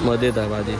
मध्येच आहे भाजी.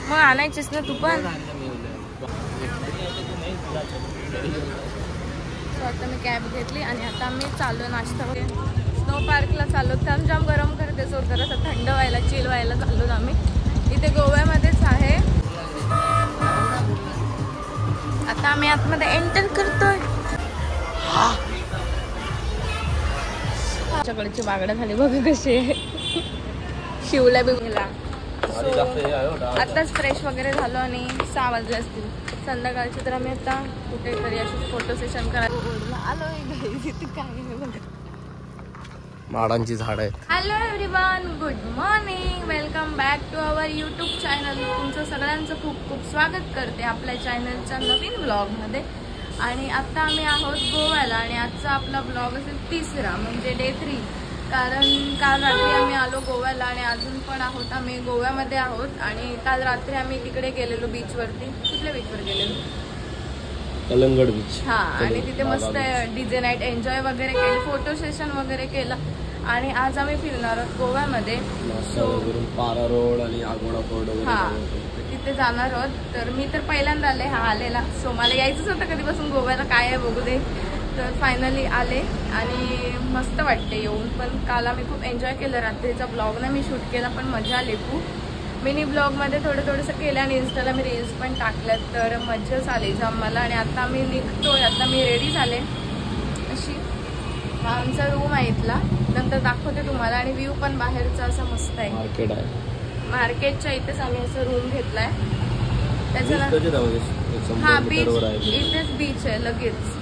मग आणायचीस ना तू पण. आता मी कॅब घेतली आणि आता आम्ही चाललो नाश्ता वगैरे. स्नो पार्कला चाललो. त्यानं जाम गरम करते सो जरासं थंड व्हायला चिल व्हायला चाललो आम्ही. इथे गोव्यामध्येच आहे. आता आम्ही आतमध्ये एंटर करतोय. आमच्याकडची बागडा झाली बघा कशी आहे. शिवला बी गेला. आताच फ्रेश वगैरे झालो आणि 6 वाजले असतील संध्याकाळचे. तर आम्ही आता कुठेतरी अशी फोटो सेशन करायला आलोय. माडांची झाड आहेत. Hello everyone, good morning. Welcome back to our YouTube channel. तुमचं सगळ्यांचं खूप खूप स्वागत करते आपल्या चॅनलच्या नवीन ब्लॉगमध्ये. आणि आता आम्ही आहोत गोव्याला आणि आजचा आपला ब्लॉग असेल 3रा म्हणजे डे 3. कारण काल रात्री आम्ही आलो गोव्याला आणि अजून पण आहोत आम्ही गोव्यामध्ये आहोत. आणि काल रात्री आम्ही तिकडे गेलेलो बीचवरती. कुठल्या बीचवर गेलेलो? कलंगड बीच. हा, आणि तिथे मस्त डीजे नाईट एन्जॉय वगैरे केली, फोटो सेशन वगैरे केलं. आणि आज आम्ही फिरणार आहोत गोव्यामध्ये. सो पारा रोड आणि आगोडा फोर्ट तिथे जाणार आहोत. तर मी तर पहिल्यांदा आले हा आलेला. सो मला यायचंच होतं कधीपासून गोव्याला, काय आहे बघू दे. तर फायनली आले आणि मस्त वाटते येऊन. पण काल आम्ही खूप एन्जॉय केलं. रात्रीचा ब्लॉग ना मी शूट केला पण मजा आली खूप. मिनी ब्लॉगमध्ये थोडंसं केलं आणि इन्स्टाला मी रील्स पण टाकल्यात. तर मजाच आली जाम मला. आणि आता आम्ही निघतोय. आता मी रेडी झाले अशी. हा आमचा रूम आहे इथला, नंतर दाखवते तुम्हाला. आणि व्ह्यू पण बाहेरचा असा मस्त आहे. मार्केट आहे. मार्केटच्या इथेच आम्ही असं रूम घेतलाय. त्याच्यानंतर हा बीच इथेच बीच आहे लगेच.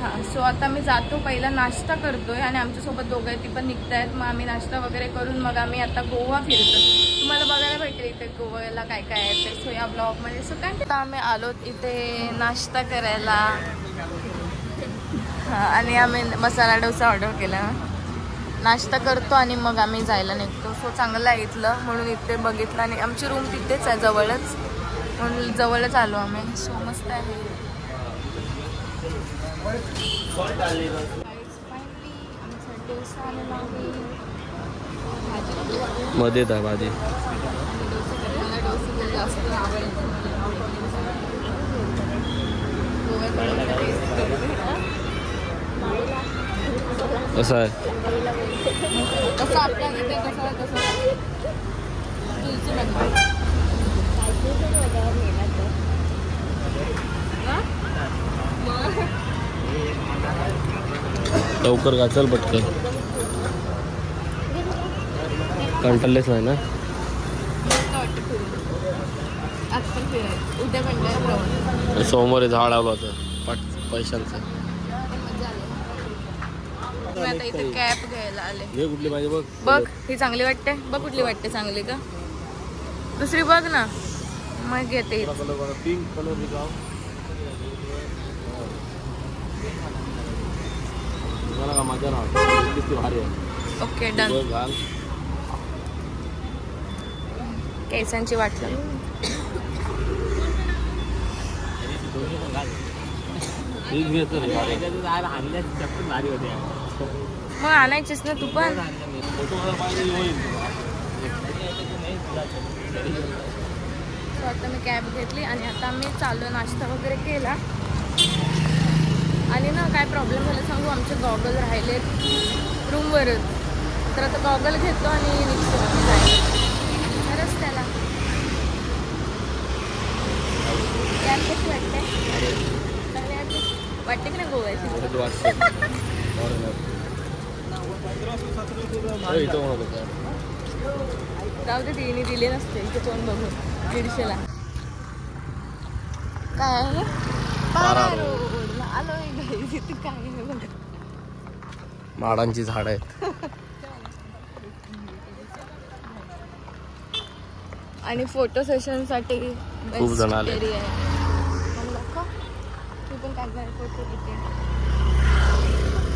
हा, सो आता मी जातो. पहिला नाश्ता करतोय आणि आमच्यासोबत दोघं आहेत ती पण निघतायत. मग आम्ही नाश्ता वगैरे करून मग आम्ही आता गोवा फिरतो. तुम्हाला बघायला भेटेल इथे गोव्याला काय काय आहे ते. सो या ब्लॉगमध्ये. सो काय आता आम्ही आलो इथे नाश्ता करायला. हा, आणि आम्ही मसाला डोसा ऑर्डर केला. नाश्ता करतो आणि मग आम्ही जायला निघतो. सो चांगलं आहे इथलं म्हणून इथे बघितलं. आणि आमची रूम तिथेच आहे जवळच, म्हणून जवळच आलो आम्ही. सो मस्त आहे. मध्येच आहे भाजी. कसं आहे? कसं आपल्या इथे कसं लवकर का चल पटकन. कंटाळलेच नाही ना? सोमवारी झाड आलं होतं पैशांचं. आता इथे कॅप घ्यायला आले. कुठली पाहिजे बघ. बघ ही चांगली वाटते. बघ कुठली वाटते चांगली का? दुसरी बघ ना. मग येते पिंक कलर. मजा ना भारी आहे. Okay done. केसांची वाटलं. मग आणायचीस ना तू पण. आता मी कॅब घेतली आणि आता आम्ही चाललो. नाश्ता वगैरे केला आणि ना काय प्रॉब्लेम झाला सांगू. आमचे गॉगल राहिले रूमवरच. तर आता गॉगल घेतो आणि निघतो खरंच त्याला. कॅब कशी वाटते? वाटते की नाही गोव्याची? जाऊ दे, तिने दिले नसते इथे तोंड बघून. 150ला काय आहे? पारा रोड आलोय. इथे काय आहे बघा. माडांची झाड आहेत. आणि फोटो सेशन साठी खूप जण आले.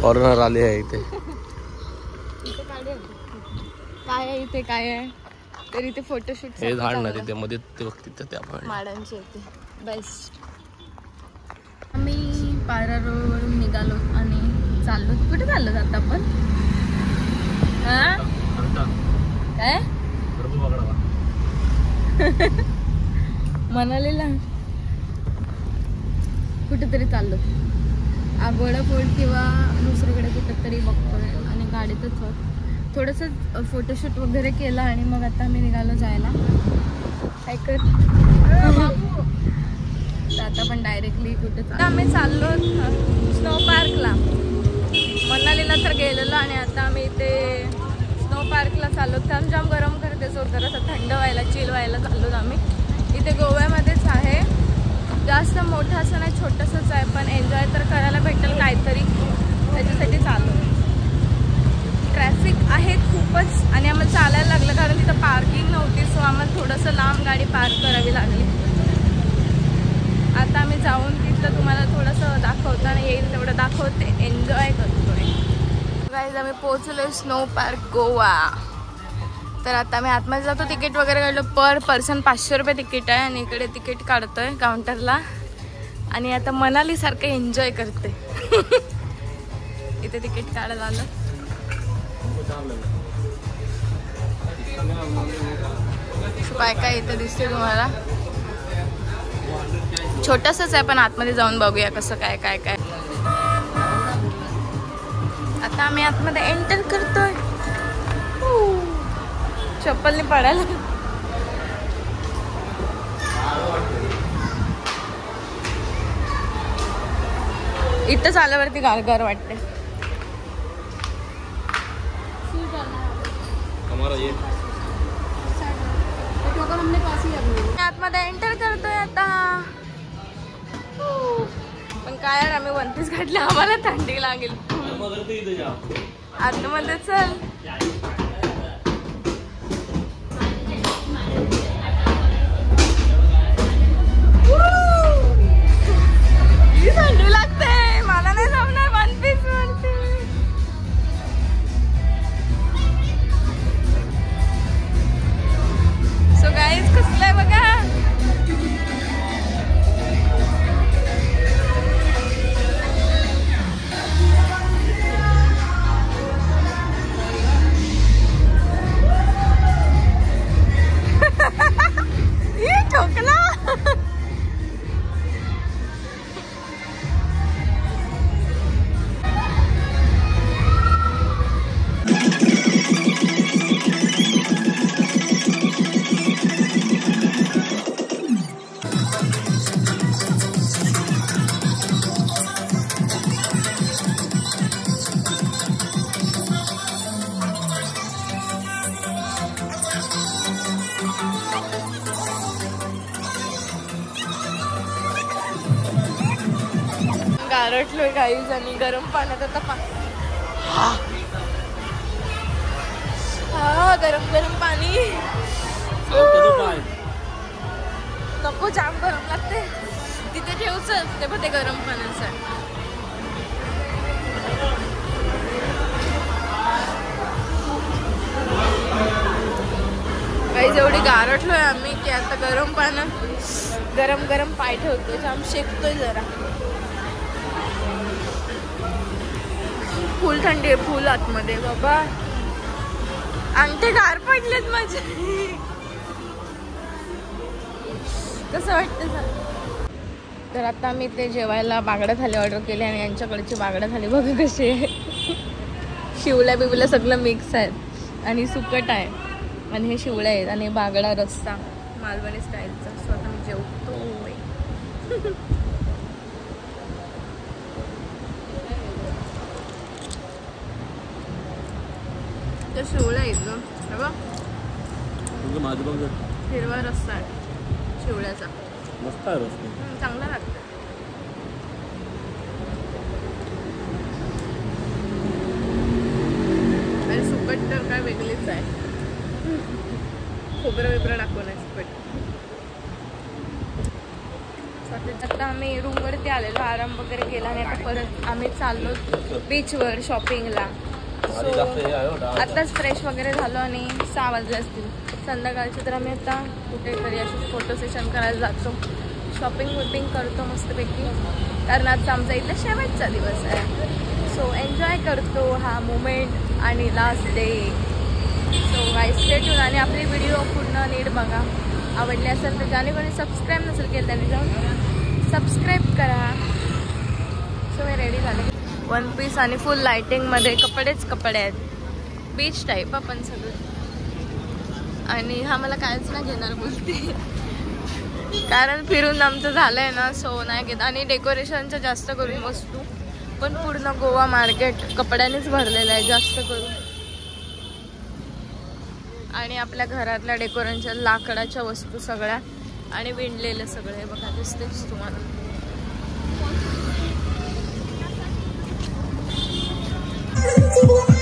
फॉरेनर आले आहे इथे. काय आहे इथे? काय आहे? तर इथे फोटोशूट हे झाड ना तिथे मध्ये ते बघ तिथे त्या पण माडांचे इथे बेस्ट. आम्ही पायरा रोडवरून निघालो आणि चाललो. कुठे चाललो आता आपण? काय मनालीला कुठेतरी चाललो. आगोडा फोर्ट किंवा दुसरीकडे कुठेतरी बघतोय आणि गाडीतच थोडंसं फोटोशूट वगैरे केलं आणि मग आता आम्ही निघालो जायला. ऐकत आता पण डायरेक्टली कुठे आम्ही चाललो स्नो पार्कला. मनालीला तर गेलेलो आणि आता आम्ही इथे स्नो पार्कला चाललो. त्यानं जाम गरम करते सो जरासं थंड व्हायला चिल व्हायला चाललो आम्ही. इथे गोव्यामध्येच आहे. जास्त मोठं असं नाही, छोटंसंच आहे पण एन्जॉय तर करायला भेटेल काहीतरी, त्याच्यासाठी चाललो. ट्रॅफिक आहे खूपच आणि आम्हाला चालायला लागलं कारण तिथं पार्किंग नव्हती. सो आम्हाला थोडंसं लांब गाडी पार्क करावी लागली. आता आम्ही जाऊन तिथलं तुम्हाला थोडंसं दाखवताना येईल तेवढं दाखवते. एन्जॉय करतोय. गाईज आम्ही पोहोचलोय स्नो पार्क गोवा. तर आता आम्ही आतमध्ये जातो. तिकीट वगैरे काढलो. पर पर्सन 500 रुपये तिकीट आहे आणि इकडे तिकीट काढतोय काउंटरला आणि आता मनाली सारखं एन्जॉय करते. इथे तिकीट काढायला आलं. काय काय इथे दिसते तुम्हाला. छोटसच आहे पण आतमध्ये जाऊन बघूया कसं काय काय काय. आता आम्ही आतमध्ये एंटर करतोय. चप्पलनी पडायला. इथंच आल्यावरती गारगार वाटते. आतमध्ये एंटर करतोय आता. पण काय आम्ही 29 घातले, आम्हाला थंडी लागेल. आतमध्ये चल. थंडी लागते मला, नाही जमणार 1 पीस वरती. सो गाईज कसलं आहे बघा. ठोकला. गारटलोय गाईज आणि गरम पाण्यात आता गरम गरम पाणी. नको जाम गरम लागते. तिथे ठेवच ते पण ते गरम पाण्याचं. गाईज एवढी गारटलोय आम्ही की आता गरम पाण्यात गरम गरम पाय ठेवतो. जाम शेकतोय जरा. फुल थंडी आहे फुल आतमध्ये बाबा. अंगठे गार पडलेत माझे. कसं वाटतं. तर आता मी ते जेवायला बागडा थाली ऑर्डर केली आणि यांच्याकडची बागडा थाली बघा कशी आहे. शिवल्या बिवल्या सगळं मिक्स आहेत आणि सुकट आहे आणि हे शिवल्या आहेत आणि बागडा रस्सा मालवणी स्टाईलचा. स्वतः मी जेवतोय. तर शिवळ्या आहेत ग. हिरवा रस्सा आहे शिवळ्याचा. मस्त आहे रस्सा. चांगला लागतं. आणि सुकट तर काय वेगळीच आहे. खोबरं बिबरं टाकून आहे सुकट. आता आम्ही रूमवरती आलेलो, आराम वगैरे केला आणि आता परत आम्ही चाललो बीचवर शॉपिंगला. आताच फ्रेश वगैरे झालो आणि 6 वाजले असतील संध्याकाळचे. तर आम्ही आता कुठेतरी असेच फोटो सेशन करायला जातो, शॉपिंग वॉपिंग करतो मस्तपैकी, कारण आजचा आमचा इथला शेवटचा दिवस आहे. सो एन्जॉय करतो हा मोमेंट आणि last day. So guys stay tune आणि आपली व्हिडिओ पूर्ण नीट बघा. आवडली असेल तर ज्याने कोणी सबस्क्राईब नसेल केलं त्याने जाऊन सबस्क्राईब करा. सो मी रेडी झाले, वन पीस आणि फुल लाइटिंगमध्ये कपडेच कपडे आहेत, बीच टाईप आपण सगळं. आणि हा मला कायच नाही घेणार बोलते, कारण फिरून आमचं झालंय ना, सो नाही घेत. आणि डेकोरेशनच्या जास्त करून वस्तू पण पूर्ण गोवा मार्केट कपड्यांनीच भरलेलं आहे जास्त करून. आणि आपल्या घरातल्या डेकोरेशनच्या लाकडाच्या वस्तू सगळ्या आणि विणलेले सगळे बघा, दिसतेच तुम्हाला. Thank you.